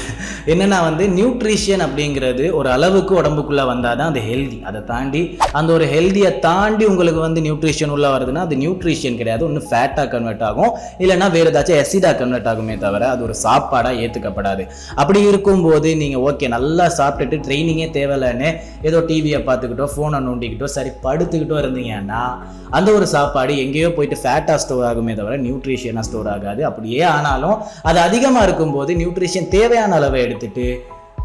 என்னென்னா நியூட்ரிஷன் அப்படிங்கிறது ஒரு அளவுக்கு உடம்புக்குள்ளே வந்தால் தான் அது ஹெல்தி. அதை தாண்டி அந்த ஒரு ஹெல்தியை தாண்டி உங்களுக்கு நியூட்ரிஷன் உள்ளே வருதுன்னா அது நியூட்ரிஷன் கிடையாது, ஒன்று ஃபேட்டாக கன்வெர்ட் ஆகும், இல்லைனா வேறு ஏதாச்சும் எசிடாக கன்வெர்ட் ஆகுமே தவிர அது ஒரு சாப்பாடாக ஏற்றுக்கப்படாது. அப்படி இருக்கும்போது நீங்கள் ஓகே நல்லா சாப்பிட்டுட்டு ட்ரைனிங்கே தேவையில்லைன்னு ஏதோ டிவியை பார்த்துக்கிட்டோ ஃபோனை நோண்டிக்கிட்டோ சரி படுத்துக்கிட்டோ இருந்தீங்கன்னா அந்த ஒரு சாப்பாடு எங்கேயோ போயிட்டு ஃபேட்டாக ஸ்டோர் ஆகுமே தவிர நியூட்ரிஷனாக ஸ்டோர் ஆகாது. அப்படியே ஆனாலும் அது அதிகமாக இருக்கும்போது நியூட்ரிஷன் தேவையான அளவை எடுத்துட்டு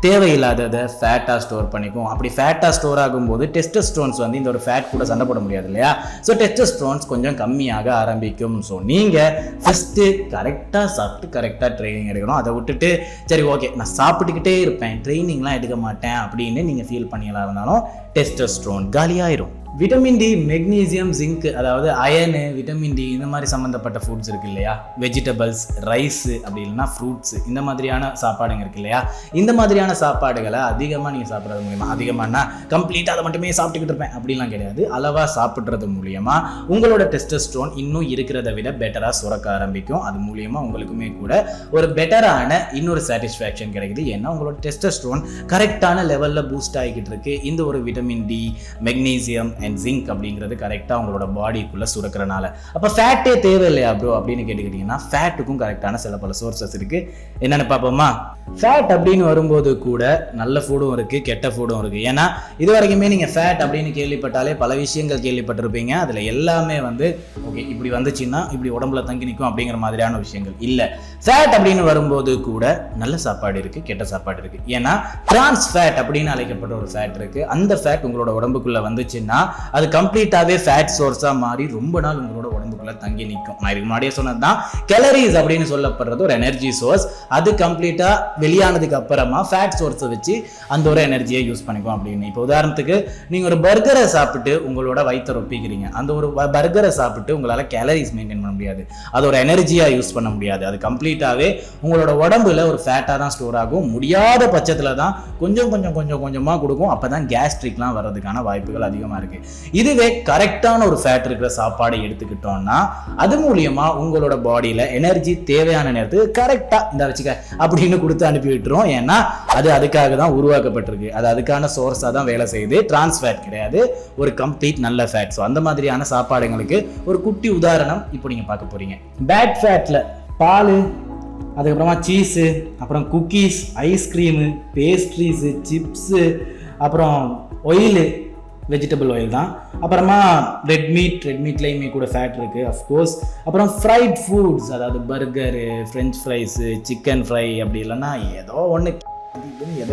தேவையில்லாததை ஃபேட்டாக ஸ்டோர் பண்ணிக்கும். அப்படி ஃபேட்டாக ஸ்டோர் ஆகும்போது டெஸ்டோஸ்டெரோன்ஸ் இந்த ஒரு ஃபேட் கூட சண்டை போட முடியாது இல்லையா. ஸோ டெஸ்டோஸ்டெரோன்ஸ் கொஞ்சம் கம்மியாக ஆரம்பிக்கும். ஸோ நீங்கள் ஃபஸ்ட்டு கரெக்டாக சாப்பிட்டு கரெக்டாக ட்ரைனிங் எடுக்கணும். அதை விட்டுட்டு சரி ஓகே நான் சாப்பிட்டுக்கிட்டே இருப்பேன் ட்ரைனிங்லாம் எடுக்க மாட்டேன் அப்படின்னு நீங்கள் ஃபீல் பண்ணிக்கலாம் இருந்தாலும் டெஸ்டோஸ்டெரோன் காலியாயிரும். விட்டமின் டி, மெக்னீசியம், ஜிங்க், அதாவது அயனு, விட்டமின் டி இந்த மாதிரி சம்மந்தப்பட்ட ஃபுட்ஸ் இருக்குது இல்லையா, வெஜிடபிள்ஸ், ரைஸு அப்படி இல்லைன்னா ஃப்ரூட்ஸு, இந்த மாதிரியான சாப்பாடுங்க இருக்குது இல்லையா, இந்த மாதிரியான சாப்பாடுகளை அதிகமாக நீங்கள் சாப்பிட்றது மூலியமாக, அதிகமாகனா கம்ப்ளீட்டாக அதை மட்டுமே சாப்பிட்டுக்கிட்டு இருப்பேன் அப்படிலாம் கிடையாது, அளவாக சாப்பிட்றது மூலியமாக உங்களோட டெஸ்டோஸ்டெரோன் இன்னும் இருக்கிறத விட பெட்டராக சுரக்க ஆரம்பிக்கும். அது மூலியமாக உங்களுக்குமே கூட ஒரு பெட்டரான இன்னொரு சாட்டிஸ்ஃபேக்ஷன் கிடைக்குது. ஏன்னா உங்களோட டெஸ்டோஸ்டெரோன் கரெக்டான லெவலில் பூஸ்ட் ஆகிக்கிட்டு இருக்கு. இந்த ஒரு vitamin D, magnesium and zinc அப்படிங்கிறது கரெக்டாக உங்களோட பாடிக்குள்ளே சுரக்கிறனால. அப்போ ஃபேட்டே தேவையில்லையா ப்ரோ அப்படின்னு கேட்டுக்கிட்டிங்கன்னா ஃபேட்டுக்கும் கரெக்டான சில பல சோர்சஸ் இருக்குது. என்னென்னு பார்ப்போமா? ஃபேட் அப்படின்னு வரும்போது கூட நல்ல ஃபுட்டும் இருக்குது, கெட்ட ஃபுட்டும் இருக்குது. ஏன்னா இது வரைக்குமே நீங்கள் ஃபேட் அப்படின்னு கேள்விப்பட்டாலே பல விஷயங்கள் கேள்விப்பட்டிருப்பீங்க. அதில் எல்லாமே ஓகே இப்படி வந்துச்சுன்னா இப்படி உடம்புல தங்கி நிற்கும் அப்படிங்கிற மாதிரியான விஷயங்கள் இல்லை. ஃபேட் அப்படின்னு வரும்போது கூட நல்ல சாப்பாடு இருக்குது, கெட்ட சாப்பாடு இருக்குது. ஏன்னா டிரான்ஸ் ஃபேட் அப்படின்னு அழைக்கப்பட்ட ஒரு ஃபேட் இருக்குது. அந்த ஃபேட் உங்களோட உடம்புக்குள்ளே வந்துச்சுன்னா அது கம்ப்ளீட்டாகவே ஃபேட் சோர்ஸாக மாறி ரொம்ப நாள் உங்களோட உடம்புக்குள்ளே தங்கி நிற்கும். நான் இதுக்கு முன்னாடியே சொன்னது தான், கேலரிஸ் அப்படின்னு சொல்லப்படுறது ஒரு எனர்ஜி சோர்ஸ். அது கம்ப்ளீட்டாக வெளியானதுக்கு அப்புறமா ஃபேட் சோர்ஸை வச்சு அந்த ஒரு எனர்ஜியை யூஸ் பண்ணிக்கும் அப்படின்னு. இப்போ உதாரணத்துக்கு நீங்கள் ஒரு பர்கரை சாப்பிட்டு உங்களோட வயிற்றை ரொப்பிக்கிறீங்க. அந்த ஒரு பர்கரை சாப்பிட்டு உங்களால் கேலரிஸ் மெயின்டைன் பண்ண முடியாது, அது ஒரு எனர்ஜியாக யூஸ் பண்ண முடியாது. அது கம்ப்ளீட்டாகவே உங்களோட உடம்புல ஒரு ஃபேட்டாக தான் ஸ்டோர் ஆகும். முடியாத பட்சத்தில் தான் கொஞ்சம் கொஞ்சம் கொஞ்சம் கொஞ்சமாக கொடுக்கும். அப்போ தான் கேஸ்ட்ரிக்லாம் வர்றதுக்கான வாய்ப்புகள் அதிகமாக இருக்குது. இதுவே கரெக்டான ஒரு ஃபேட் இருக்கிற சாப்பாடை எடுத்துக்கிட்டோம்னா அது மூலியமா உங்களோட பாடியில எனர்ஜி தேவையான நேரத்துக்கு கரெக்டா இந்த வச்சுக்க அப்படின்னு கொடுத்து அனுப்பி விட்டுரும். ஏன்னா அது அதுக்காக தான் உருவாக்கப்பட்டிருக்கு, அது அதுக்கான சோர்ஸா தான் வேலை செய்யுது. டிரான்ஸ் ஃபேட் கிடையாது, ஒரு கம்ப்ளீட் நல்ல ஃபேட். ஸோ அந்த மாதிரியான சாப்பாடுங்களுக்கு ஒரு குட்டி உதாரணம் இப்போ நீங்க பார்க்க போறீங்க. பேட் ஃபேட்ல பால், அதுக்கப்புறமா சீஸு, அப்புறம் குக்கீஸ், ஐஸ்கிரீமு, பேஸ்ட்ரீஸு, சிப்ஸு, அப்புறம் ஆயிலு, வெஜிடபிள் ஆயில் தான். அப்புறமா ரெட் மீட்லேயுமே கூட ஃபேட் இருக்குது அஃப்கோர்ஸ். அப்புறம் ஃப்ரைட் ஃபுட்ஸ், அதாவது burger, French fries, chicken fry, அப்படி இல்லைன்னா ஏதோ ஒன்று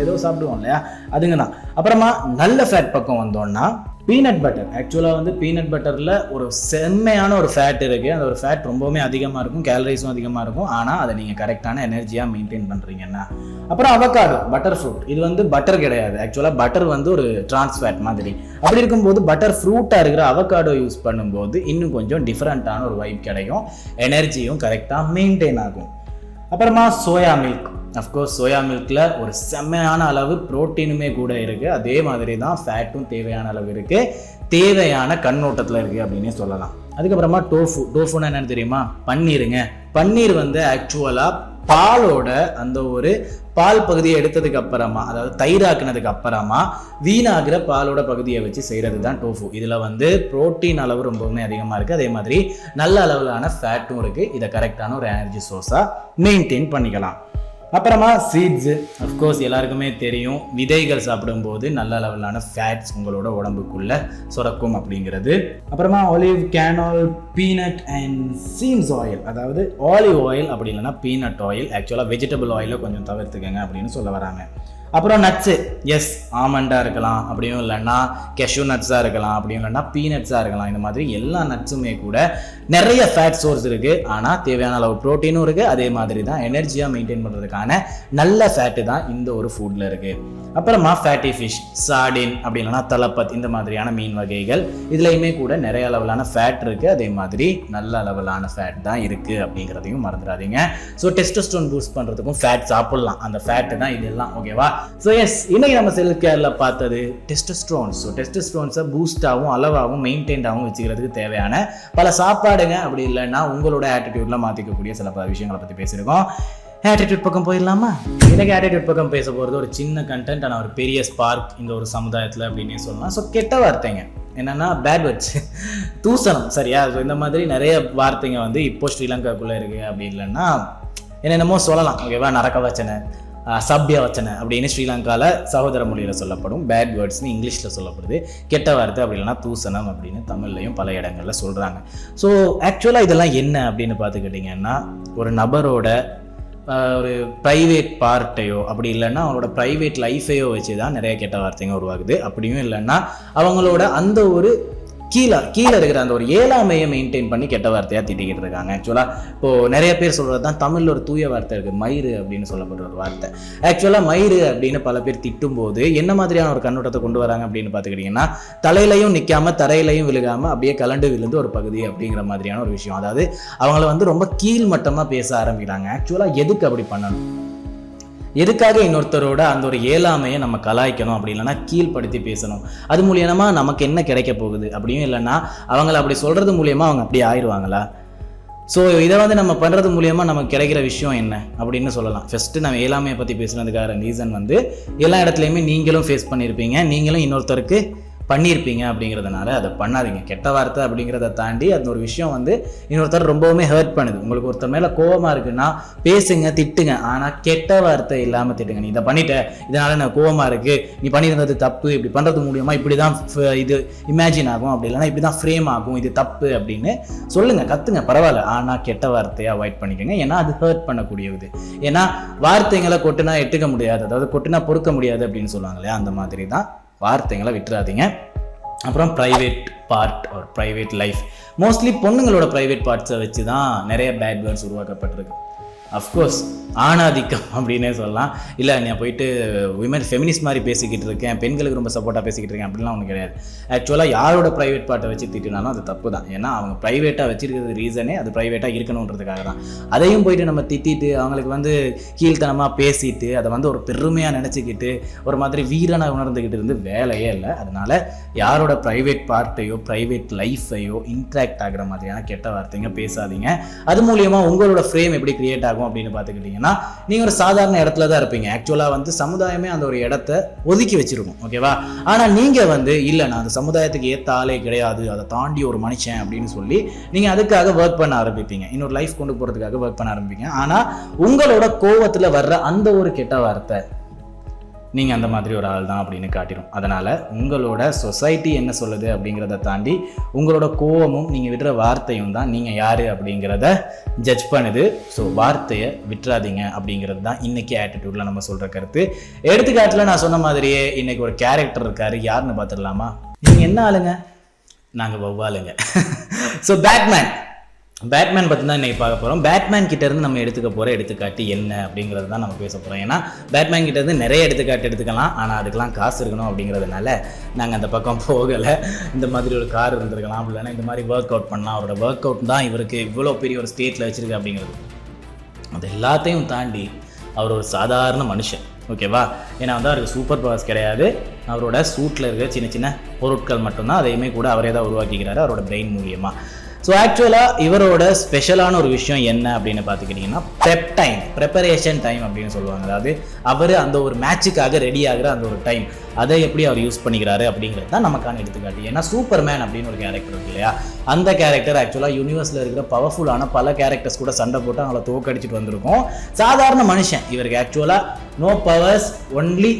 எதோ சாப்பிடுவோம் இல்லையா, அதுங்க தான். அப்புறமா நல்ல ஃபேட் பக்கம் வந்தோம்னா பீனட் பட்டர். ஆக்சுவலாக பீனட் பட்டரில் ஒரு செம்மையான ஒரு ஃபேட் இருக்குது. அந்த ஒரு ஃபேட் ரொம்பவுமே அதிகமாக இருக்கும், கேலரிஸும் அதிகமாக இருக்கும். ஆனால் அதை நீங்கள் கரெக்டான எனர்ஜியாக மெயின்டைன் பண்ணுறீங்கன்னா. அப்புறம் அவகாடோ, பட்டர் ஃப்ரூட். இது பட்டர் கிடையாது, ஆக்சுவலாக பட்டர் ஒரு டிரான்ஸ் ஃபேட் மாதிரி. அப்படி இருக்கும்போது பட்டர் ஃப்ரூட்டாக இருக்கிற அவகாடோ யூஸ் பண்ணும்போது இன்னும் கொஞ்சம் டிஃப்ரெண்ட்டான ஒரு வைப் கிடைக்கும், எனர்ஜியும் கரெக்டாக மெயின்டைன் ஆகும். அப்புறமா சோயா மில்க். அஃப்கோர்ஸ் சோயா மில்கில் ஒரு செம்மையான அளவு ப்ரோட்டீனுமே கூட இருக்குது. அதே மாதிரி தான் ஃபேட்டும் தேவையான அளவு இருக்குது, தேவையான கண்ணோட்டத்தில் இருக்குது அப்படின்னே சொல்லலாம். அதுக்கப்புறமா டோஃபுன்னா என்னென்னு தெரியுமா? பன்னீருங்க. பன்னீர் ஆக்சுவலாக பாலோட அந்த ஒரு பால் பகுதியை எடுத்ததுக்கு அப்புறமா, அதாவது தயிராக்குனதுக்கு அப்புறமா வீணாகிற பாலோட பகுதியை வச்சு செய்கிறது தான் டோஃபு. இதில் புரோட்டீன் அளவு ரொம்பவுமே அதிகமாக இருக்குது, அதே மாதிரி நல்ல அளவிலான ஃபேட்டும் இருக்குது. இதை கரெக்டான ஒரு எனர்ஜி சோர்ஸாக மெயின்டைன் பண்ணிக்கலாம். அப்புறமா சீட்ஸு, அஃப்கோர்ஸ் எல்லாருக்குமே தெரியும், விதைகள் சாப்பிடும்போது நல்ல லெவலான ஃபேட்ஸ் உங்களோட உடம்புக்குள்ள சுரக்கும் அப்படிங்கிறது. அப்புறமா olive canal, peanut and seems oil, அதாவது ஆலிவ் ஆயில் அப்படி இல்லைன்னா பீனட் ஆயில், ஆக்சுவலாக வெஜிடபிள் ஆயிலை கொஞ்சம் தவிர்த்துக்கங்க அப்படின்னு சொல்ல வராங்க. அப்புறம் நட்ஸு, எஸ் ஆமண்டாக இருக்கலாம், அப்படியும் இல்லைன்னா கெஷ்யூ நட்ஸாக இருக்கலாம், அப்படியும் இல்லைன்னா பீனட்ஸாக இருக்கலாம். இந்த மாதிரி எல்லா நட்ஸுமே கூட நிறைய ஃபேட் சோர்ஸ் இருக்குது. ஆனால் தேவையான அளவு ப்ரோட்டீனும் இருக்குது. அதே மாதிரி தான் எனர்ஜியாக மெயின்டைன் பண்ணுறதுக்கான நல்ல ஃபேட்டு தான் இந்த ஒரு ஃபுட்டில் இருக்குது. அப்புறமா ஃபேட்டி ஃபிஷ், சார்டின், அப்படி இல்லைன்னா தலப்பத், இந்த மாதிரியான மீன் வகைகள், இதுலையுமே கூட நிறைய அளவிலான ஃபேட் இருக்குது. அதே மாதிரி நல்ல அளவிலான ஃபேட் தான் இருக்குது அப்படிங்கிறதையும் மறந்துடாதீங்க. ஸோ டெஸ்டோஸ்டெரோன் பூஸ்ட் பண்ணுறதுக்கும் ஃபேட் சாப்பிட்லாம். அந்த ஃபேட்டு தான் இதெல்லாம். ஓகேவா? ஸோ எஸ், இன்னைக்கு நம்ம செல்ஃப் கேரில் பார்த்தது டெஸ்டோஸ்டெரோன்ஸ். ஸோ டெஸ்டோஸ்டெரோன்ஸை பூஸ்டாகவும் அளவாகவும் மெயின்டைன்டாகவும் வச்சுக்கிறதுக்கு தேவையான பல சாப்பாடுங்க, அப்படி இல்லைன்னா உங்களோட ஆட்டிடியூட்ல மாற்றிக்கக்கூடிய சில பல விஷயங்களை பற்றி பேசியிருக்கோம். ஆட்டிடியூட் பக்கம் போயிடலாமா? எனக்கு ஆட்டிடியூட் பக்கம் பேச போகிறது ஒரு சின்ன கண்டென்ட், ஆனால் ஒரு பெரிய ஸ்பார்க் இந்த ஒரு சமுதாயத்தில் அப்படின்னே சொல்லலாம். ஸோ கெட்ட வார்த்தைங்க என்னென்னா பேட் வேர்ட்ஸ், தூசணம், சரியா? ஸோ இந்த மாதிரி நிறைய வார்த்தைங்க வந்து இப்போ ஸ்ரீலங்காக்குள்ளே இருக்குது. அப்படி இல்லைன்னா என்னென்னமோ சொல்லலாம். ஓகேவா? நரக்க வச்சனை, சபிய வச்சனை அப்படின்னு ஸ்ரீலங்காவில் சகோதர மொழியில் சொல்லப்படும். பேட் வேர்ட்ஸ்னு இங்கிலீஷில் சொல்லப்படுது. கெட்ட வார்த்தை அப்படி இல்லைன்னா தூசணம் அப்படின்னு தமிழ்லையும் பல இடங்களில் சொல்கிறாங்க. ஸோ ஆக்சுவலாக இதெல்லாம் என்ன அப்படின்னு பார்த்துக்கிட்டிங்கன்னா, ஒரு நபரோட ஒரு ப்ரைவேட் பார்ட்டையோ அப்படி இல்லைன்னா அவங்களோட ப்ரைவேட் லைஃபையோ வச்சு தான் நிறைய கெட்ட வார்த்தைங்க உருவாகுது. அப்படியும் இல்லைன்னா அவங்களோட அந்த ஒரு கீழே இருக்கிற அந்த ஒரு ஏழாமையை மெயின்டைன் பண்ணி கெட்ட வார்த்தையாக திட்டிக்கிட்டு இருக்காங்க. ஆக்சுவலாக இப்போது நிறைய பேர் சொல்கிறது தான் தமிழில் ஒரு தூய வார்த்தை இருக்குது, மயிறு அப்படின்னு சொல்லப்படுற ஒரு வார்த்தை. ஆக்சுவலாக மயிறு அப்படின்னு பல பேர் திட்டும்போது என்ன மாதிரியான ஒரு கண்ணோட்டத்தை கொண்டு வராங்க அப்படின்னு பார்த்துக்கிட்டிங்கன்னா, தலையிலையும் நிற்காமல் தரையிலையும் விழுகாமல் அப்படியே கலண்டு விழுந்து ஒரு பகுதி அப்படிங்கிற மாதிரியான ஒரு விஷயம். அதாவது அவங்கள வந்து ரொம்ப கீழ்மட்டமாக பேச ஆரம்பிக்கிறாங்க. ஆக்சுவலாக எதுக்கு அப்படி பண்ணணும்? எதுக்காக இன்னொருத்தரோட அந்த ஒரு ஏழாமையை நம்ம கலாய்க்கணும்? அப்படி இல்லைன்னா கீழ்படுத்தி பேசணும்? அது மூலியமாக நமக்கு என்ன கிடைக்க போகுது? அப்படியும் இல்லைன்னா அவங்கள அப்படி சொல்கிறது மூலியமாக அவங்க அப்படி ஆயிடுவாங்களா? ஸோ இதை வந்து நம்ம பண்ணுறது மூலியமாக நமக்கு கிடைக்கிற விஷயம் என்ன அப்படின்னு சொல்லலாம். ஃபஸ்ட்டு நம்ம ஏழாமையை பற்றி பேசுனதுக்கான ரீசன் வந்து எல்லா இடத்துலையுமே நீங்களும் ஃபேஸ் பண்ணியிருப்பீங்க, நீங்களும் இன்னொருத்தருக்கு பண்ணியிருப்பீங்க. அப்படிங்கிறதுனால அதை பண்ணாதீங்க. கெட்ட வார்த்தை அப்படிங்கிறத தாண்டி அந்த ஒரு விஷயம் வந்து இன்னொருத்தர் ரொம்பவுமே ஹர்ட் பண்ணுது. உங்களுக்கு ஒருத்தர் மேலே கோவமாக இருக்குன்னா பேசுங்க, திட்டுங்க, ஆனால் கெட்ட வார்த்தை இல்லாமல் திட்டுங்க. நீ இதை பண்ணிட்ட, இதனால் நான் கோவமாக இருக்குது, நீ பண்ணியிருந்தது தப்பு, இப்படி பண்ணுறது மூலியமாக இப்படி தான் இது இமேஜின் ஆகும், அப்படி இல்லைன்னா இப்படி தான் ஃப்ரேம் ஆகும், இது தப்பு அப்படின்னு சொல்லுங்கள், கற்றுங்க, பரவாயில்ல. ஆனால் கெட்ட வார்த்தையை அவாய்ட் பண்ணிக்கோங்க. ஏன்னா அது ஹர்ட் பண்ணக்கூடியது. ஏன்னா வார்த்தைங்களை கொட்டுனா எட்டுக்க முடியாது, அதாவது கொட்டுனா பொறுக்க முடியாது அப்படின்னு சொல்லுவாங்க இல்லையா? அந்த மாதிரி தான் வார்த்தைங்களை விட்டுறாதீங்க. அப்புறம் ப்ரைவேட் பார்ட் ஒரு ப்ரைவேட் லைஃப், மோஸ்ட்லி பொண்ணுங்களோட ப்ரைவேட் பார்ட்ஸை வச்சு தான் நிறைய பேட் வேர்ட்ஸ் உருவாக்கப்பட்டிருக்கு. அஃப்கோர்ஸ் ஆணாதிக்கம் அப்படின்னே சொல்லலாம். இல்லை நான் போயிட்டு விமன் ஃபெமினிஸ்ட் மாதிரி பேசிக்கிட்டு இருக்கேன், பெண்களுக்கு ரொம்ப சப்போர்ட்டாக பேசிக்கிட்டு இருக்கேன் அப்படின்லாம் ஒன்றும் கிடையாது. ஆக்சுவலாக யாரோட ப்ரைவேட் பார்ட்டை வச்சு திட்டினாலும் அது தப்பு தான். ஏன்னா அவங்க ப்ரைவேட்டாக வச்சிருக்கிறது ரீசனே அது ப்ரைவேட்டாக இருக்கணுன்றதுக்காக தான். அதையும் போயிட்டு நம்ம திட்டிட்டு அவங்களுக்கு வந்து கீழ்த்தனமாக பேசிட்டு அதை வந்து ஒரு பெருமையாக நினச்சிக்கிட்டு ஒரு மாதிரி வீரனாக உணர்ந்துக்கிட்டு இருந்து வேலையே இல்லை. அதனால் யாரோட ப்ரைவேட் பார்ட்டையோ ப்ரைவேட் லைஃப்பையோ இன்ட்ராக்ட் ஆகிற மாதிரியான கெட்ட வார்த்தைங்க பேசாதீங்க. அது மூலியமாக உங்களோட ஃப்ரேம் எப்படி கிரியேட் ஆகும் அப்படின்னு பார்த்துக்கிட்டிங்கன்னா, நீங்கள் ஒரு சாதாரண இடத்துல தான் இருப்பீங்க. ஆக்சுவலாக வந்து சமுதாயமே அந்த ஒரு இடத்த ஒதுக்கி வச்சிருக்கும். ஓகேவா? ஆனால் நீங்கள் வந்து இல்லை, நான் அந்த சமுதாயத்துக்கு ஏற்ற ஆளே கிடையாது, அதை தாண்டி ஒரு மனுஷன் அப்படின்னு சொல்லி நீங்கள் அதுக்காக ஒர்க் பண்ண ஆரம்பிப்பீங்க. இன்னொரு லைஃப் கொண்டு போகிறதுக்காக ஒர்க் பண்ண ஆரம்பிப்பீங்க. ஆனால் உங்களோட கோவத்தில் வர்ற அந்த ஒரு கெட்ட வார்த்தை நீங்கள் அந்த மாதிரி ஒரு ஆள் தான் அப்படின்னு காட்டிடும். அதனால் உங்களோட சொசைட்டி என்ன சொல்லுது அப்படிங்கிறத தாண்டி உங்களோட கோவமும் நீங்கள் விடுற வார்த்தையும் தான் நீங்கள் யார் அப்படிங்கிறத ஜட்ஜ் பண்ணுது. ஸோ வார்த்தையை விட்டுறாதீங்க அப்படிங்கிறது தான் இன்றைக்கி ஆட்டிடியூடில் நம்ம சொல்கிற கருத்து. எடுத்துக்காட்டில் நான் சொன்ன மாதிரியே இன்றைக்கி ஒரு கேரக்டர் இருக்கார். யாருன்னு பார்த்துடலாமா? நீங்கள் என்ன ஆளுங்க? நாங்கள் வௌவாலுங்க. ஸோ பேட்மேன் பற்றி தான் இன்றைக்கி பார்க்க போகிறோம். பேட்மேன் கிட்டேருந்து நம்ம எடுத்துக்க போகிற எடுத்துக்காட்டு என்ன அப்படிங்கிறது தான் நம்ம பேச போகிறோம். ஏன்னா பேட்மேன் கிட்டேருந்து நிறைய எடுத்துக்காட்டு எடுத்துக்கலாம், ஆனால் அதுக்கெலாம் காசு இருக்கணும் அப்படிங்கிறதுனால நாங்கள் அந்த பக்கம் போகலை. இந்த மாதிரி ஒரு கார் இருந்திருக்கலாம், அப்படி இல்லைன்னா இந்த மாதிரி ஒர்க் அவுட் பண்ணலாம், அவரோட ஒர்க் அவுட் தான் இவருக்கு இவ்வளோ பெரிய ஒரு ஸ்டேட்டில் வச்சுருக்கு அப்படிங்கிறது. அது எல்லாத்தையும் தாண்டி அவர் ஒரு சாதாரண மனுஷன். ஓகேவா? ஏன்னா வந்து அவருக்கு சூப்பர் பவர்ஸ் கிடையாது. அவரோட சூட்டில் இருக்க சின்ன சின்ன பொருட்கள் மட்டும்தான், அதையுமே கூட அவரே தான் உருவாக்கிக்கிறாரு அவரோட பிரெயின் மூலியமாக. ஸோ ஆக்சுவலாக இவரோட ஸ்பெஷலான ஒரு விஷயம் என்ன அப்படின்னு பார்த்துக்கிட்டிங்கன்னா ப்ரிப்பரேஷன் டைம் அப்படின்னு சொல்லுவாங்க. அதாவது அவர் அந்த ஒரு மேட்சுக்காக ரெடி ஆகிற அந்த ஒரு டைம், அதை எப்படி அவர் யூஸ் பண்ணிக்கிறாரு அப்படிங்கிறது தான் நமக்கான எடுத்துக்காட்டு. ஏன்னா சூப்பர்மேன் அப்படின்னு ஒரு கேரக்டர் இருக்கு இல்லையா, அந்த கேரக்டர் ஆக்சுவலாக யூனிவர்ஸில் இருக்கிற பவர்ஃபுல்லான பல கேரக்டர்ஸ் கூட சண்டை போட்டு அவங்கள தோக்கடிச்சிட்டு வந்திருக்கும். சாதாரண மனுஷன், இவருக்கு ஆக்சுவலாக நோ பவர்ஸ் ஒன்லி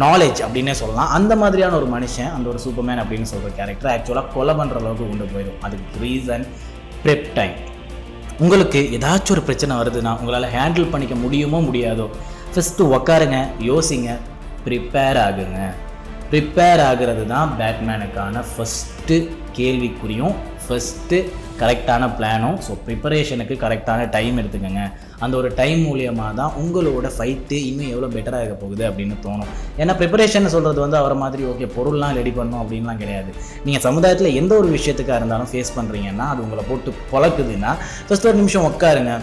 நாலேஜ் அப்படின்னே சொல்லலாம். அந்த மாதிரியான ஒரு மனுஷன், அந்த ஒரு சூப்பர்மேன் அப்படின்னு சொல்கிற கேரக்டர் ஆக்சுவலாக கொலை பண்ணுற அளவுக்கு கொண்டு போயிடும். அதுக்கு ரீசன் ப்ரெப் டைம். உங்களுக்கு ஏதாச்சும் ஒரு பிரச்சனை வருதுன்னா உங்களால் ஹேண்டில் பண்ணிக்க முடியுமோ முடியாதோ, ஃபஸ்ட்டு உக்காருங்க, யோசிங்க, ப்ரிப்பேர் ஆகுங்க. ப்ரிப்பேர் ஆகிறது தான் பேட்மேனுக்கான ஃபஸ்ட்டு கேள்விக்குறியும் ஃபஸ்ட்டு கரெக்டான பிளானும். ஸோ ப்ரிப்பரேஷனுக்கு கரெக்டான டைம் எடுத்துக்கோங்க. அந்த ஒரு டைம் மூலியமாக தான் உங்களோட ஃபைட்டு இன்னும் எவ்வளோ பெட்டராக இருக்க போகுது அப்படின்னு தோணும். ஏன்னா ப்ரிப்பரேஷன் சொல்கிறது வந்து அவரை மாதிரி ஓகே பொருள்லாம் ரெடி பண்ணணும் அப்படின்லாம் கிடையாது. நீங்கள் சமுதாயத்தில் எந்த ஒரு விஷயத்துக்காக இருந்தாலும் ஃபேஸ் பண்ணுறீங்கன்னா, அது உங்களை போட்டு பொழக்குதுன்னா ஃபஸ்ட் ஒரு நிமிஷம் உட்காருங்க,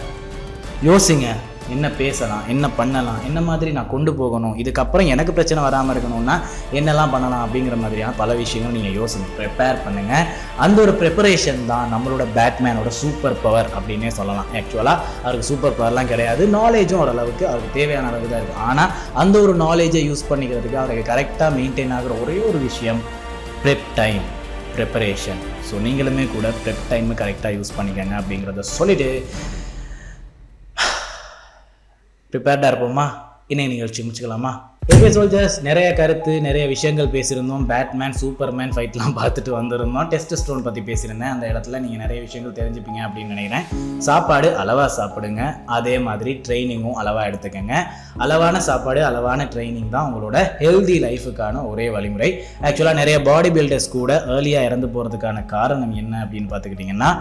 யோசிங்க, என்ன பேசலாம், என்ன பண்ணலாம், என்ன மாதிரி நான் கொண்டு போகணும், இதுக்கப்புறம் எனக்கு பிரச்சனை வராமல் இருக்கணும்னா என்னெல்லாம் பண்ணலாம் அப்படிங்கிற மாதிரியான பல விஷயங்கள் நீங்கள் யோசிங்க, ப்ரிப்பேர் பண்ணுங்கள். அந்த ஒரு ப்ரிப்பரேஷன் தான் நம்மளோட பேட்மேனோட சூப்பர் பவர் அப்படின்னே சொல்லலாம். ஆக்சுவலாக அவருக்கு சூப்பர் பவர்லாம் கிடையாது, நாலேஜும் ஓரளவுக்கு அவருக்கு தேவையான அளவுக்கு தான் இருக்குது. ஆனால் அந்த ஒரு நாலேஜை யூஸ் பண்ணிக்கிறதுக்கு அவருக்கு கரெக்டாக மெயின்டைன் ஆகிற ஒரே ஒரு விஷயம் ப்ரெப் டைம், ப்ரிப்பரேஷன். ஸோ நீங்களுமே கூட ப்ரெப் டைம் கரெக்டாக யூஸ் பண்ணிக்கங்க அப்படிங்கிறத சொல்லிவிட்டு ப்ரிப்பேர்டாக இருப்போமா, இன்னைக்கு நிகழ்ச்சி முடிச்சுக்கலாமா? ஓகே சோல்ஜர்ஸ், நிறைய கருத்து, நிறைய விஷயங்கள் பேசியிருந்தோம். பேட்மேன் சூப்பர்மேன் ஃபைட்லாம் பார்த்துட்டு வந்திருந்தோம். டெஸ்டோஸ்டெரோன் பற்றி பேசியிருந்தேன். அந்த இடத்துல நீங்கள் நிறைய விஷயங்கள் தெரிஞ்சுப்பீங்க அப்படின்னு நினைக்கிறேன். சாப்பாடு அளவாக சாப்பிடுங்க, அதே மாதிரி ட்ரைனிங்கும் அளவாக எடுத்துக்கங்க. அளவான சாப்பாடு, அளவான ட்ரைனிங் தான் உங்களோட ஹெல்தி லைஃபுக்கான ஒரே வழிமுறை. ஆக்சுவலாக நிறைய பாடி பில்டர்ஸ் கூட ஏர்லியாக இறந்து போகிறதுக்கான காரணம் என்ன அப்படின்னு பார்த்துக்கிட்டிங்கன்னா,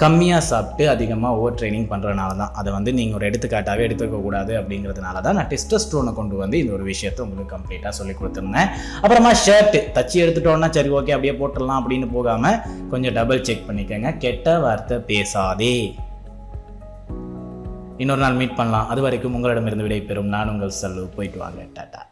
கம்மியாக சாப்பிட்டு அதிகமாக ஓவர் ட்ரைனிங் பண்ணுறதுனால தான். அதை வந்து நீங்கள் ஒரு எடுத்துக்காட்டாகவே எடுத்துக்கக்கூடாது அப்படிங்கிறதுனால தான் நான் டெஸ்டோஸ்டெரோனை கொண்டு வந்து இந்த ஒரு விஷயத்தை உங்களுக்கு கம்ப்ளீட்டாக சொல்லி கொடுத்துருந்தேன். அப்புறமா ஷர்ட் தச்சு எடுத்துட்டோன்னா சரி ஓகே அப்படியே போட்டுடலாம் அப்படின்னு போகாமல் கொஞ்சம் டபுள் செக் பண்ணிக்கோங்க. கெட்ட வார்த்தை பேசாதே. இன்னொரு நாள் மீட் பண்ணலாம். அது வரைக்கும் உங்களிடமிருந்து விடைபெறும் நான் உங்கள் சல்லு. போயிட்டு வாங்க, டாட்டா.